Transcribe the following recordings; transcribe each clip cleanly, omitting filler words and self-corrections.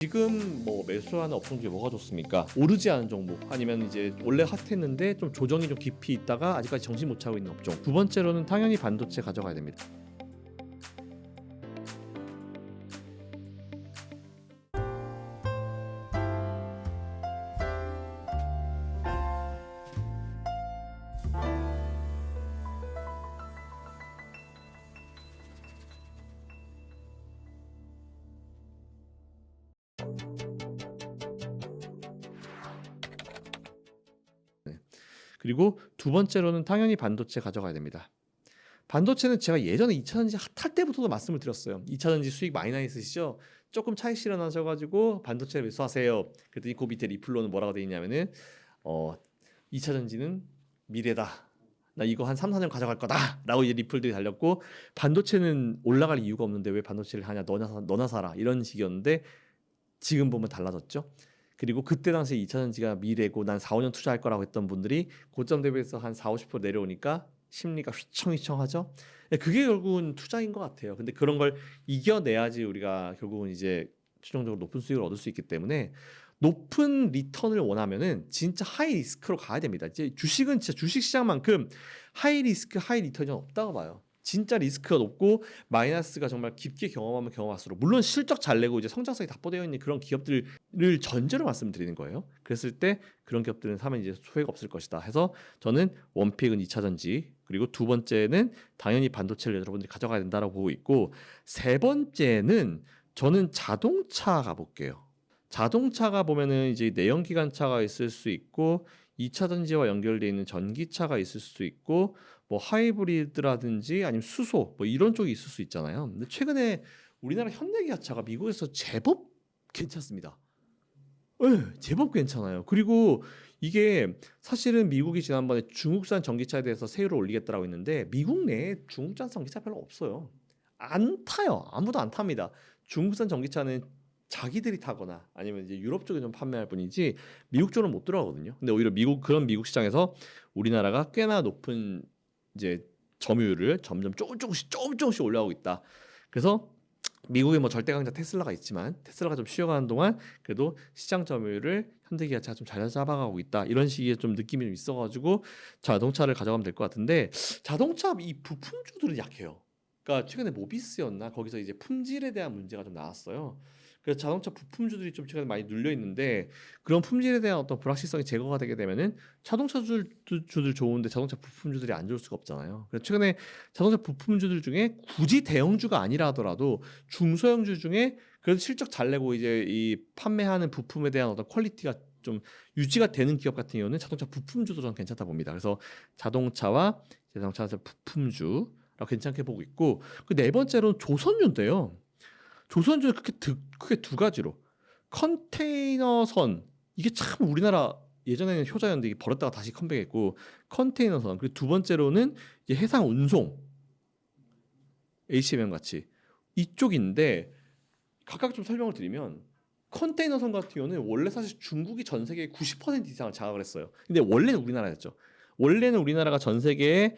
지금 뭐 매수하는 업종 중에 뭐가 좋습니까? 오르지 않은 종목 아니면 이제 원래 핫했는데 좀 조정이 좀 깊이 있다가 아직까지 정신 못 차고 있는 업종. 두 번째로는 당연히 반도체 가져가야 됩니다. 그리고 두 번째로는 당연히 반도체 가져가야 됩니다. 반도체는 제가 예전에 2차전지 핫할 때부터도 말씀을 드렸어요. 2차전지 수익 많이 나 있으시죠? 조금 차익 실현하셔가지고 반도체 매수하세요. 그랬더니 그 밑에 리플로는 뭐라고 되어 있냐면은 2차전지는 미래다. 나 이거 한 3, 4년 가져갈 거다 라고 이제 리플들이 달렸고, 반도체는 올라갈 이유가 없는데 왜 반도체를 하냐, 너나 사라 이런 식이었는데 지금 보면 달라졌죠. 그리고 그때 당시에 2차전지가 미래고 난 4, 5년 투자할 거라고 했던 분들이 고점 대비해서 한 4, 50% 내려오니까 심리가 휘청휘청하죠. 그게 결국은 투자인 것 같아요. 근데 그런 걸 이겨내야지 우리가 결국은 이제 최종적으로 높은 수익을 얻을 수 있기 때문에, 높은 리턴을 원하면은 진짜 하이 리스크로 가야 됩니다. 이제 주식은 진짜 주식 시장만큼 하이 리스크 하이 리턴이 없다고 봐요. 진짜 리스크가 높고 마이너스가 정말 깊게 경험하면 경험할수록, 물론 실적 잘 내고 이제 성장성이 답보되어 있는 그런 기업들을 전제로 말씀드리는 거예요. 그랬을 때 그런 기업들은 사면 이제 소액 없을 것이다 해서 저는 원픽은 2차전지, 그리고 두 번째는 당연히 반도체를 여러분들이 가져가야 된다고 보고 있고, 세 번째는 저는 자동차 가볼게요. 자동차가 보면은 이제 내연기관차가 있을 수 있고 2차전지와 연결되어 있는 전기차가 있을 수도 있고 뭐 하이브리드라든지 아니면 수소 뭐 이런 쪽이 있을 수 있잖아요. 근데 최근에 우리나라 현대기아차가 미국에서 제법 괜찮습니다. 네, 제법 괜찮아요. 그리고 이게 사실은 미국이 지난번에 중국산 전기차에 대해서 세율을 올리겠다라고 했는데 미국 내에 중국산 전기차 별로 없어요. 안 타요. 아무도 안 탑니다. 중국산 전기차는 자기들이 타거나 아니면 이제 유럽 쪽에 좀 판매할 뿐이지 미국 쪽은 못 들어가거든요. 근데 오히려 그런 미국 시장에서 우리나라가 꽤나 높은 이제 점유율을 점점 조금씩 올라가고 있다. 그래서 미국에 뭐 절대 강자 테슬라가 있지만 테슬라가 좀 쉬어가는 동안 그래도 시장 점유율을 현대기아차가 좀 잘 잡아가고 있다, 이런 식의 좀 느낌이 좀 있어가지고 자동차를 가져가면 될 것 같은데, 자동차 이 부품주들은 약해요. 그러니까 최근에 모비스였나 거기서 이제 품질에 대한 문제가 좀 나왔어요. 그래서 자동차 부품주들이 좀 최근에 많이 눌려 있는데, 그런 품질에 대한 어떤 불확실성이 제거가 되게 되면은 자동차 주들 좋은데 자동차 부품주들이 안 좋을 수가 없잖아요. 그래서 최근에 자동차 부품주들 중에 굳이 대형주가 아니라 하더라도 중소형주 중에 그래도 실적 잘 내고 이제 이 판매하는 부품에 대한 어떤 퀄리티가 좀 유지가 되는 기업 같은 경우는 자동차 부품주도 저는 괜찮다 봅니다. 그래서 자동차와 자동차 부품주 괜찮게 보고 있고, 그 네 번째로는 조선주인데요. 조선주는 크게 두 가지로, 컨테이너선, 이게 참 우리나라 예전에는 효자였는데 이게 버렸다가 다시 컴백했고, 컨테이너선, 그리고 두 번째로는 이제 해상 운송, HMM 같이 이쪽인데, 각각 좀 설명을 드리면, 컨테이너선 같은 경우는 원래 사실 중국이 전 세계의 90% 이상을 장악을 했어요. 근데 원래는 우리나라였죠. 원래는 우리나라가 전 세계에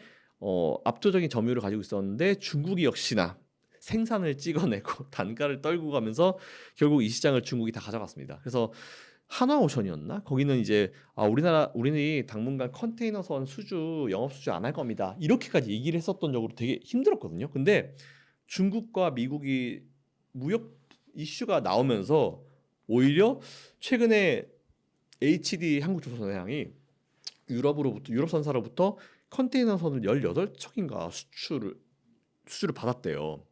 압도적인 점유율을 가지고 있었는데 중국이 역시나 생산을 찍어내고 단가를 떨고 가면서 결국 이 시장을 중국이 다 가져갔습니다. 그래서 한화오션이었나? 거기는 이제 우리는 당분간 컨테이너선 영업 수주 안 할 겁니다, 이렇게까지 얘기를 했었던 적으로 되게 힘들었거든요. 근데 중국과 미국이 무역 이슈가 나오면서 오히려 최근에 HD 한국조선해양이 유럽 선사로부터 컨테이너선을 18척인가 수주를 받았대요.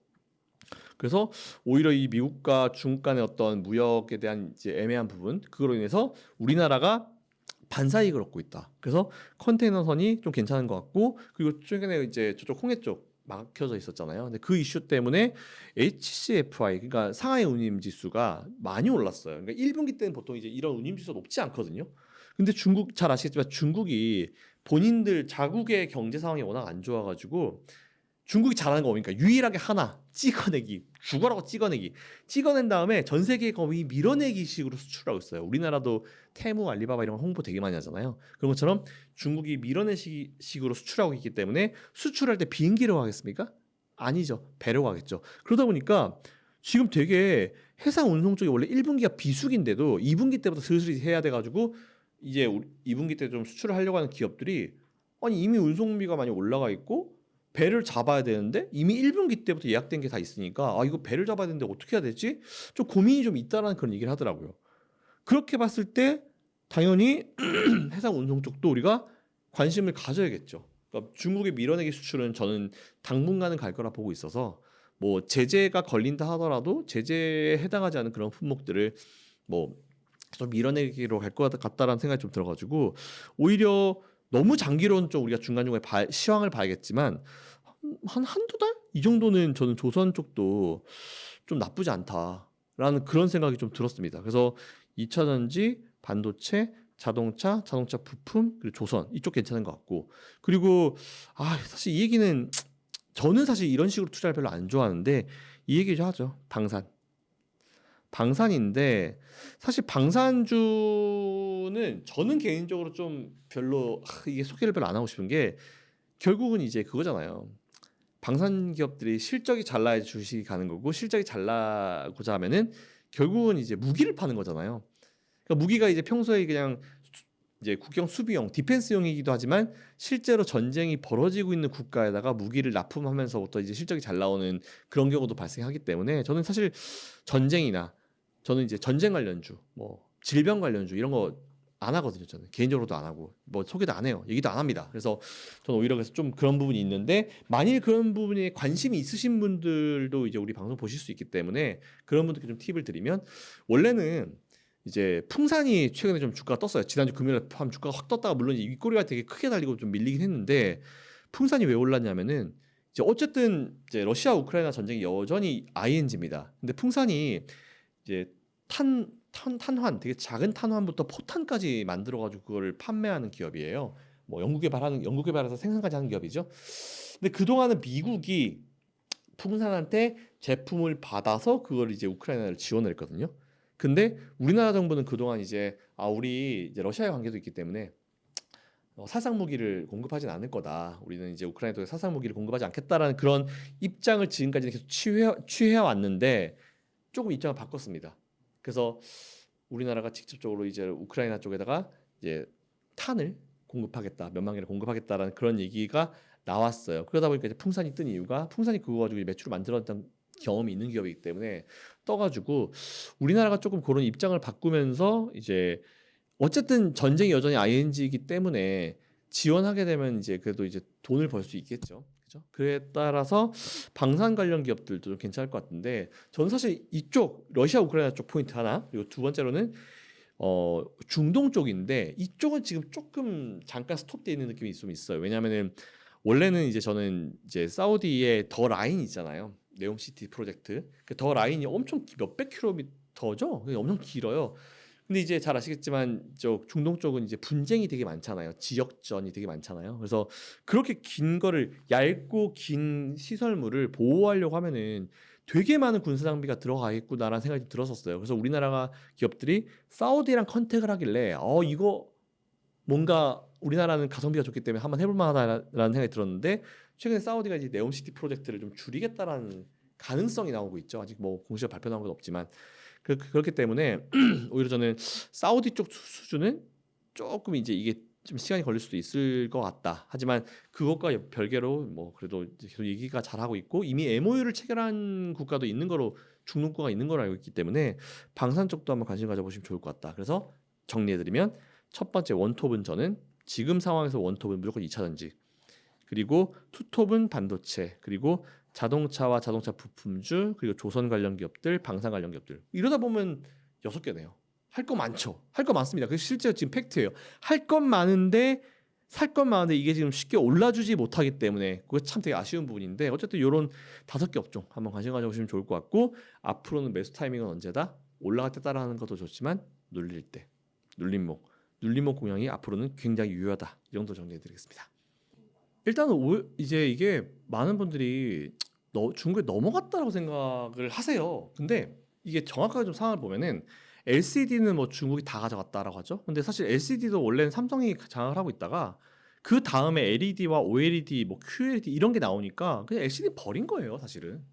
그래서 오히려 이 미국과 중국 간의 어떤 무역에 대한 이제 애매한 부분, 그거로 인해서 우리나라가 반사이익을 얻고 있다. 그래서 컨테이너선이 좀 괜찮은 것 같고, 그리고 최근에 이제 저쪽 홍해 쪽 막혀져 있었잖아요. 근데 그 이슈 때문에 HCFI, 그러니까 상하이 운임 지수가 많이 올랐어요. 그러니까 1분기 때는 보통 이제 이런 운임 지수가 높지 않거든요. 근데 중국 잘 아시겠지만 중국이 본인들 자국의 경제 상황이 워낙 안 좋아가지고, 중국이 잘하는 거 뭡니까? 유일하게 하나 찍어내기, 죽어라고 찍어낸 다음에 전 세계에 거의 밀어내기 식으로 수출하고 있어요. 우리나라도 테무, 알리바바 이런 거 홍보 되게 많이 하잖아요. 그런 것처럼 중국이 밀어내기 식으로 수출하고 있기 때문에, 수출할 때 비행기로 가겠습니까? 아니죠. 배로 가겠죠. 그러다 보니까 지금 되게 해상 운송 쪽이 원래 1분기가 비수기인데도 2분기 때부터 슬슬 해야 돼가지고 이제 2분기 때 좀 수출을 하려고 하는 기업들이 아니 이미 운송비가 많이 올라가 있고 배를 잡아야 되는데 이미 1분기 때부터 예약된 게 다 있으니까 아 이거 배를 잡아야 되는데 어떻게 해야 되지? 좀 고민이 좀 있다라는 그런 얘기를 하더라고요. 그렇게 봤을 때 당연히 해상 운송 쪽도 우리가 관심을 가져야겠죠. 그러니까 중국의 밀어내기 수출은 저는 당분간은 갈 거라 보고 있어서 뭐 제재가 걸린다 하더라도 제재에 해당하지 않은 그런 품목들을 뭐 좀 밀어내기로 갈 것 같다라는 생각이 좀 들어가지고 오히려 너무 장기론 좀 우리가 중간중간에 시황을 봐야겠지만 한두 달? 이 정도는 저는 조선 쪽도 좀 나쁘지 않다라는 그런 생각이 좀 들었습니다. 그래서 2차 전지, 반도체, 자동차, 자동차 부품, 그리고 조선 이쪽 괜찮은 것 같고 그리고 사실 이 얘기는 저는 사실 이런 식으로 투자를 별로 안 좋아하는데 이 얘기 좀 하죠. 방산인데 사실 방산주는 저는 개인적으로 좀 별로 이게 소개를 별로 안 하고 싶은 게 결국은 이제 그거잖아요. 방산 기업들이 실적이 잘 나야 주식이 가는 거고 실적이 잘 나고자 하면은 결국은 이제 무기를 파는 거잖아요. 그러니까 무기가 이제 평소에 그냥 이제 국경 수비용, 디펜스용이기도 하지만 실제로 전쟁이 벌어지고 있는 국가에다가 무기를 납품하면서부터 이제 실적이 잘 나오는 그런 경우도 발생하기 때문에 저는 사실 전쟁이나 저는 이제 전쟁 관련주, 뭐 질병 관련주 이런 거 안 하거든요. 저는 개인적으로도 안 하고 뭐 소개도 안 해요. 얘기도 안 합니다. 그래서 저는 오히려 그래서 좀 그런 부분이 있는데 만일 그런 부분에 관심이 있으신 분들도 이제 우리 방송 보실 수 있기 때문에 그런 분들께 좀 팁을 드리면 원래는 이제 풍산이 최근에 좀 주가가 떴어요. 지난주 금요일에 밤 주가가 확 떴다가 물론 윗꼬리가 되게 크게 달리고 좀 밀리긴 했는데 풍산이 왜 올랐냐면은 이제 어쨌든 이제 러시아 우크라이나 전쟁이 여전히 ING입니다. 근데 풍산이 이제 탄환 되게 작은 탄환부터 포탄까지 만들어 가지고 그걸 판매하는 기업이에요. 뭐 연구 개발해서 생산까지 하는 기업이죠. 근데 그동안은 미국이 풍산한테 제품을 받아서 그걸 이제 우크라이나를 지원을 했거든요. 근데 우리나라 정부는 그동안 이제 우리 이제 러시아의 관계도 있기 때문에 살상 무기를 공급하진 않을 거다. 우리는 이제 우크라이나에 살상 무기를 공급하지 않겠다라는 그런 입장을 지금까지 계속 취해 왔는데 조금 입장을 바꿨습니다. 그래서 우리나라가 직접적으로 이제 우크라이나 쪽에다가 이제 탄을 공급하겠다, 몇만 개를 공급하겠다라는 그런 얘기가 나왔어요. 그러다 보니까 이제 풍산이 뜬 이유가 풍산이 그거 가지고 매출을 만들었던 경험이 있는 기업이기 때문에 떠가지고 우리나라가 조금 그런 입장을 바꾸면서 이제 어쨌든 전쟁이 여전히 ING이기 때문에 지원하게 되면 이제 그래도 이제 돈을 벌 수 있겠죠. 그죠? 그에 따라서 방산 관련 기업들도 좀 괜찮을 것 같은데 저는 사실 이쪽 러시아 우크라이나 쪽 포인트 하나 그리고 두 번째로는 중동 쪽인데 이쪽은 지금 조금 잠깐 스톱돼 있는 느낌이 좀 있어요. 왜냐하면은 원래는 이제 저는 이제 사우디의 더 라인 있잖아요. 네옴시티 프로젝트. 그 더 라인이 엄청 몇백 킬로미터죠. 엄청 길어요. 근데 이제 잘 아시겠지만 저 중동 쪽은 이제 분쟁이 되게 많잖아요. 지역전이 되게 많잖아요. 그래서 그렇게 긴 거를 얇고 긴 시설물을 보호하려고 하면은 되게 많은 군사 장비가 들어가겠구나라는 생각이 들었었어요. 그래서 우리나라가 기업들이 사우디랑 컨택을 하길래 이거 뭔가 우리나라는 가성비가 좋기 때문에 한번 해볼 만하다라는 생각이 들었는데 최근에 사우디가 이제 네옴시티 프로젝트를 좀 줄이겠다라는 가능성이 나오고 있죠. 아직 뭐 공식으로 발표 나온 건 없지만 그렇기 때문에 오히려 저는 사우디 쪽 수주는 조금 이제 이게 좀 시간이 걸릴 수도 있을 것 같다. 하지만 그것과 별개로 뭐 그래도 계속 얘기가 잘하고 있고 이미 MOU를 체결한 국가도 있는 거로 중동 국가가 있는 걸로 알고 있기 때문에 방산 쪽도 한번 관심 가져보시면 좋을 것 같다. 그래서 정리해드리면 첫 번째 원톱은 저는 지금 상황에서 원톱은 무조건 2차 전지 그리고 투톱은 반도체 그리고 자동차와 자동차 부품주 그리고 조선 관련 기업들 방산 관련 기업들 이러다 보면 6개네요. 할 거 많죠. 할 거 많습니다. 그게 실제 지금 팩트예요. 할 건 많은데 살 건 많은데 이게 지금 쉽게 올라주지 못하기 때문에 그게 참 되게 아쉬운 부분인데 어쨌든 이런 5개 업종 한번 관심 가져보시면 좋을 것 같고 앞으로는 매수 타이밍은 언제다? 올라갈 때 따라하는 것도 좋지만 눌릴 때 눌림목 공략이 앞으로는 굉장히 유효하다. 이 정도 정리해드리겠습니다. 일단은 이제 이게 많은 분들이 중국에 넘어갔다라고 생각을 하세요. 근데 이게 정확하게 좀 상황을 보면은 LCD는 뭐 중국이 다 가져갔다라고 하죠. 근데 사실 LCD도 원래는 삼성이 장악을 하고 있다가 그 다음에 LED와 OLED, 뭐 QLED 이런 게 나오니까 그냥 LCD 버린 거예요, 사실은.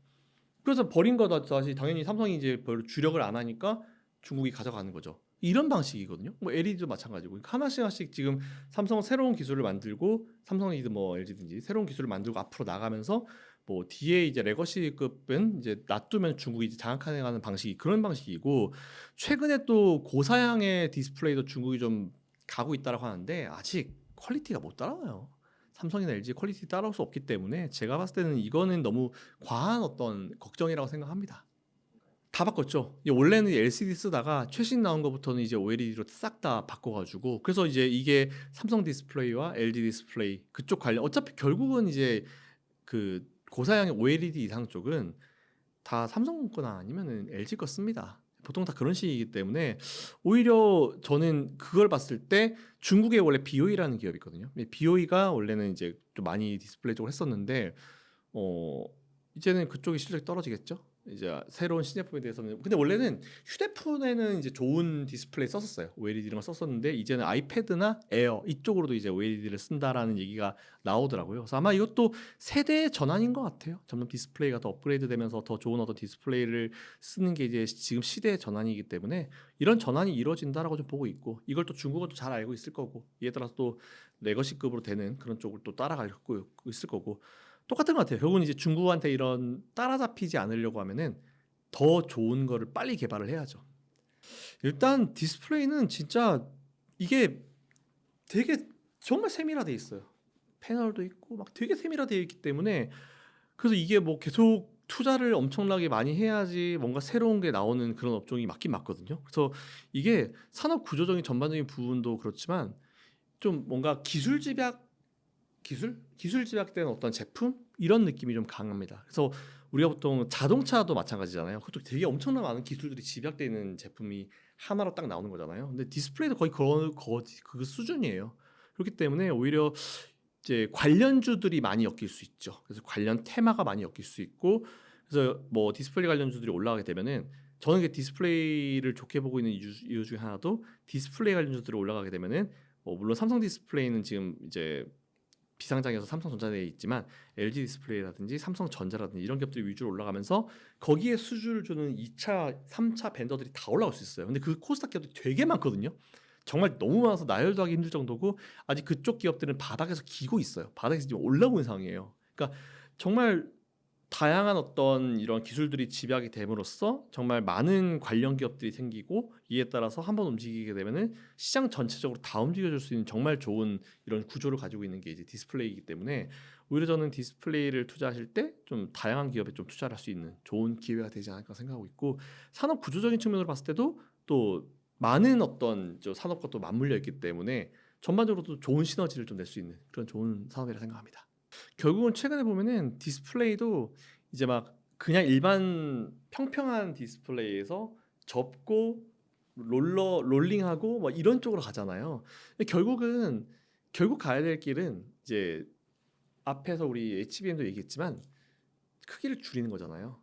그래서 버린 거다 다시 당연히 삼성이 이제 별로 주력을 안 하니까 중국이 가져가는 거죠. 이런 방식이거든요. 뭐 LED도 마찬가지고 그러니까 하나씩 지금 삼성은 새로운 기술을 만들고 삼성이든 뭐 LG든지 새로운 기술을 만들고 앞으로 나가면서 뭐 뒤에 이제 레거시급은 이제 놔두면 중국이 이제 장악하는 방식이 그런 방식이고 최근에 또 고사양의 디스플레이도 중국이 좀 가고 있다라고 하는데 아직 퀄리티가 못 따라와요. 삼성이나 LG 퀄리티 따라올 수 없기 때문에 제가 봤을 때는 이거는 너무 과한 어떤 걱정이라고 생각합니다. 다 바꿨죠. 원래는 LCD 쓰다가 최신 나온 거부터는 이제 OLED로 싹 다 바꿔가지고 그래서 이제 이게 삼성 디스플레이와 LG 디스플레이 그쪽 관련 어차피 결국은 이제 그 고사양의 OLED 이상 쪽은 다 삼성 거나 아니면은 LG 거 씁니다. 보통 다 그런 식이기 때문에 오히려 저는 그걸 봤을 때 중국에 원래 BOE라는 기업이 있거든요. BOE가 원래는 이제 좀 많이 디스플레이 쪽을 했었는데 이제는 그쪽이 실력이 떨어지겠죠. 이제 새로운 신제품에 대해서는 근데 원래는 휴대폰에는 이제 좋은 디스플레이 썼었어요. OLED 이런 걸 썼었는데 이제는 아이패드나 에어 이쪽으로도 이제 OLED를 쓴다라는 얘기가 나오더라고요. 그래서 아마 이것도 세대의 전환인 것 같아요. 점점 디스플레이가 더 업그레이드되면서 더 좋은 어떤 디스플레이를 쓰는 게 이제 지금 시대의 전환이기 때문에 이런 전환이 이루어진다라고 좀 보고 있고 이걸 또 중국은 또 잘 알고 있을 거고 이에 따라서 또 레거시급으로 되는 그런 쪽을 또 따라가고 있을 거고 똑같은 것 같아요. 결국은 이제 중국한테 이런 따라잡히지 않으려고 하면은 더 좋은 거를 빨리 개발을 해야죠. 일단 디스플레이는 진짜 이게 되게 정말 세밀화돼 있어요. 패널도 있고 막 되게 세밀화되어 있기 때문에 그래서 이게 뭐 계속 투자를 엄청나게 많이 해야지 뭔가 새로운 게 나오는 그런 업종이 맞긴 맞거든요. 그래서 이게 산업 구조적인 전반적인 부분도 그렇지만 좀 뭔가 기술 집약된 어떤 제품 이런 느낌이 좀 강합니다. 그래서 우리가 보통 자동차도 마찬가지잖아요. 그것도 되게 엄청난 많은 기술들이 집약되어 있는 제품이 하나로 딱 나오는 거잖아요. 근데 디스플레이도 거의 그 수준이에요. 그렇기 때문에 오히려 이제 관련주들이 많이 엮일 수 있죠. 그래서 관련 테마가 많이 엮일 수 있고 그래서 뭐 디스플레이 관련주들이 올라가게 되면은 저는 그 디스플레이를 좋게 보고 있는 이유 중에 하나도 디스플레이 관련주들이 올라가게 되면은 뭐 물론 삼성 디스플레이는 지금 이제 비상장에서 삼성전자에 있지만 LG 디스플레이라든지 삼성전자라든지 이런 기업들이 위주로 올라가면서 거기에 수주를 주는 2차, 3차 벤더들이 다 올라올 수 있어요. 근데 그 코스닥 기업들이 되게 많거든요. 정말 너무 많아서 나열도 하기 힘들 정도고 아직 그쪽 기업들은 바닥에서 기고 있어요. 바닥에서 지금 올라오는 상황이에요. 그러니까 정말 다양한 어떤 이런 기술들이 집약이 됨으로써 정말 많은 관련 기업들이 생기고 이에 따라서 한번 움직이게 되면은 시장 전체적으로 다 움직여줄 수 있는 정말 좋은 이런 구조를 가지고 있는 게 이제 디스플레이이기 때문에 오히려 저는 디스플레이를 투자하실 때 좀 다양한 기업에 좀 투자를 할 수 있는 좋은 기회가 되지 않을까 생각하고 있고 산업 구조적인 측면으로 봤을 때도 또 많은 어떤 저 산업과 또 맞물려 있기 때문에 전반적으로도 좋은 시너지를 좀 낼 수 있는 그런 좋은 산업이라 생각합니다. 결국은 최근에 보면은 디스플레이도 이제 막 그냥 일반 평평한 디스플레이에서 접고 롤링하고 뭐 이런 쪽으로 가잖아요. 근데 결국 가야 될 길은 이제 앞에서 우리 HBM도 얘기했지만 크기를 줄이는 거잖아요.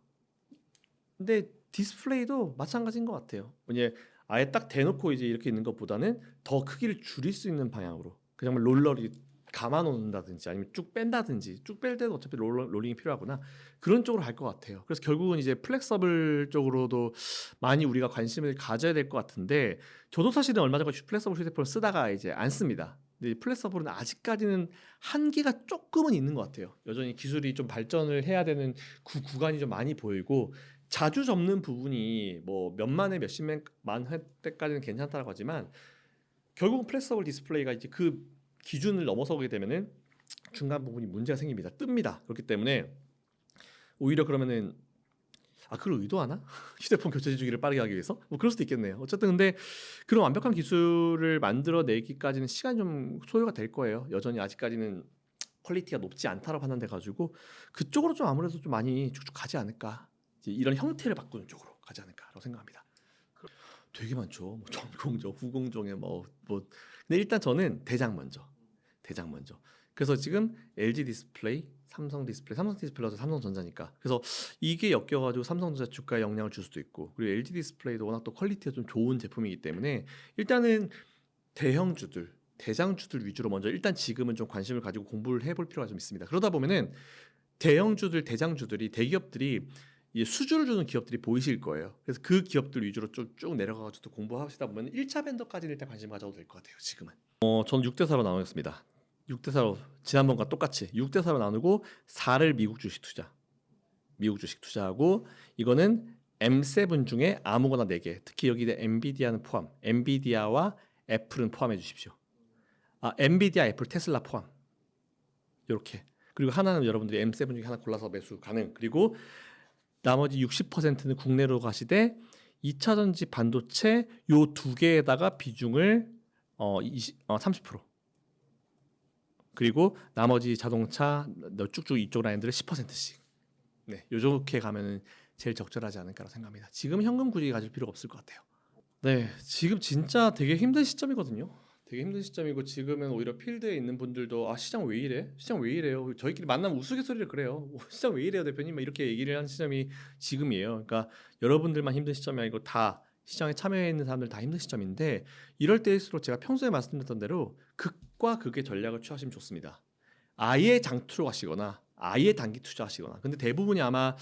근데 디스플레이도 마찬가지인 것 같아요. 왜냐 아예 딱 대놓고 이제 이렇게 있는 것보다는 더 크기를 줄일 수 있는 방향으로 그 정말 롤러리 감아 놓는다든지 아니면 쭉 뺀다든지 쭉 뺄 때도 어차피 롤링이 필요하구나 그런 쪽으로 갈 것 같아요. 그래서 결국은 이제 플렉서블 쪽으로도 많이 우리가 관심을 가져야 될 것 같은데 저도 사실은 얼마 전까지 플렉서블 휴대폰을 쓰다가 이제 안 씁니다. 근데 플렉서블은 아직까지는 한계가 조금은 있는 것 같아요. 여전히 기술이 좀 발전을 해야 되는 구간이 좀 많이 보이고 자주 접는 부분이 뭐 몇만 회, 몇십만 회 때까지는 괜찮다고 하지만 결국은 플렉서블 디스플레이가 이제 그 기준을 넘어서게 되면은 중간 부분이 문제가 생깁니다. 뜹니다. 그렇기 때문에 오히려 그러면은 그걸 의도하나? 휴대폰 교체 주기를 빠르게 하기 위해서? 뭐 그럴 수도 있겠네요. 어쨌든 근데 그런 완벽한 기술을 만들어내기까지는 시간이 좀 소요가 될 거예요. 여전히 아직까지는 퀄리티가 높지 않다고 판단돼 가지고 그쪽으로 좀 아무래도 좀 많이 쭉쭉 가지 않을까. 이제 이런 형태를 바꾸는 쪽으로 가지 않을까라고 생각합니다. 되게 많죠. 뭐 전공정, 후공정에 근데 일단 저는 대장 먼저. 그래서 지금 LG 디스플레이, 삼성 디스플레이도 삼성전자니까. 그래서 이게 엮여가지고 삼성전자 주가에 영향을 줄 수도 있고, 그리고 LG 디스플레이도 워낙 또 퀄리티가 좀 좋은 제품이기 때문에 일단은 대장주들 위주로 먼저 일단 지금은 좀 관심을 가지고 공부를 해볼 필요가 좀 있습니다. 그러다 보면은 대장주들이 대기업들이 이제 수주를 주는 기업들이 보이실 거예요. 그래서 그 기업들 위주로 좀 쭉 내려가가지고 공부하시다 보면 1차 벤더까지는 일단 관심 가져도 될 것 같아요. 지금은. 저는 6대 4로 나누겠습니다. 6대 4로 지난번과 똑같이 6대 4로 나누고 4를 미국 주식 투자. 미국 주식 투자하고 이거는 M7 중에 아무거나 4개. 특히 여기 엔비디아는 포함. 엔비디아와 애플은 포함해 주십시오. 엔비디아, 애플, 테슬라 포함. 이렇게. 그리고 하나는 여러분들이 M7 중에 하나 골라서 매수 가능. 그리고 나머지 60%는 국내로 가시되 2차 전지 반도체 요 두 개에다가 비중을 30%. 그리고 나머지 자동차 쭉쭉 이쪽 라인들을 10%씩. 네, 요렇게 가면은 제일 적절하지 않을까라고 생각합니다. 지금 현금 굳이 가질 필요가 없을 것 같아요. 네, 지금 진짜 되게 힘든 시점이거든요. 되게 힘든 시점이고 지금은 오히려 필드에 있는 분들도 시장 왜 이래? 시장 왜 이래요? 저희끼리 만나면 우스갯소리를 그래요. 시장 왜 이래요, 대표님? 막 이렇게 얘기를 하는 시점이 지금이에요. 그러니까 여러분들만 힘든 시점이 아니고 다 시장에 참여해 있는 사람들 다 힘든 시점인데 이럴 때일수록 제가 평소에 말씀드렸던 대로 극과 극의 전략을 취하시면 좋습니다. 아예 장투로 가시거나 아예 단기 투자하시거나. 근데 대부분이 아마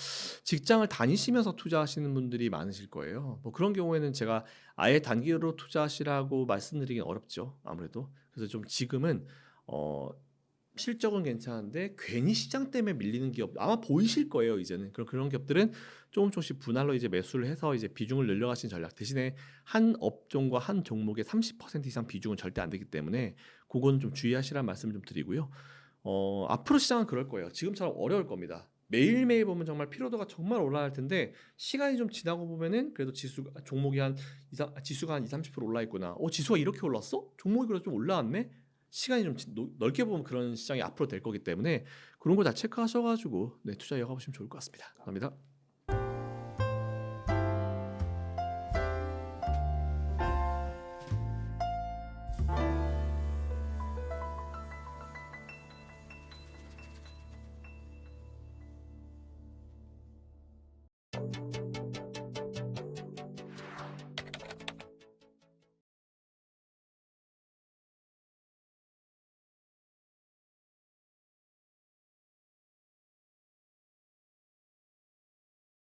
직장을 다니시면서 투자하시는 분들이 많으실 거예요. 뭐 그런 경우에는 제가 아예 단기로 투자하시라고 말씀드리긴 어렵죠. 아무래도. 그래서 좀 지금은 실적은 괜찮은데 괜히 시장 때문에 밀리는 기업 아마 보이실 거예요. 이제는 그런 기업들은 조금씩 분할로 이제 매수를 해서 이제 비중을 늘려가신 전략 대신에 한 업종과 한 종목의 30% 이상 비중은 절대 안 되기 때문에 그건 좀 주의하시라는 말씀을 좀 드리고요. 앞으로 시장은 그럴 거예요. 지금처럼 어려울 겁니다. 매일매일 보면 정말 피로도가 정말 올라갈 텐데 시간이 좀 지나고 보면은 그래도 종목이 지수가 한 20-30% 올라 있구나. 지수가 이렇게 올랐어? 종목이 그래도 좀 올라왔네. 시간이 좀 넓게 보면 그런 시장이 앞으로 될 거기 때문에 그런 거 다 체크하셔가지고 투자 이어가 보시면 좋을 것 같습니다. 감사합니다.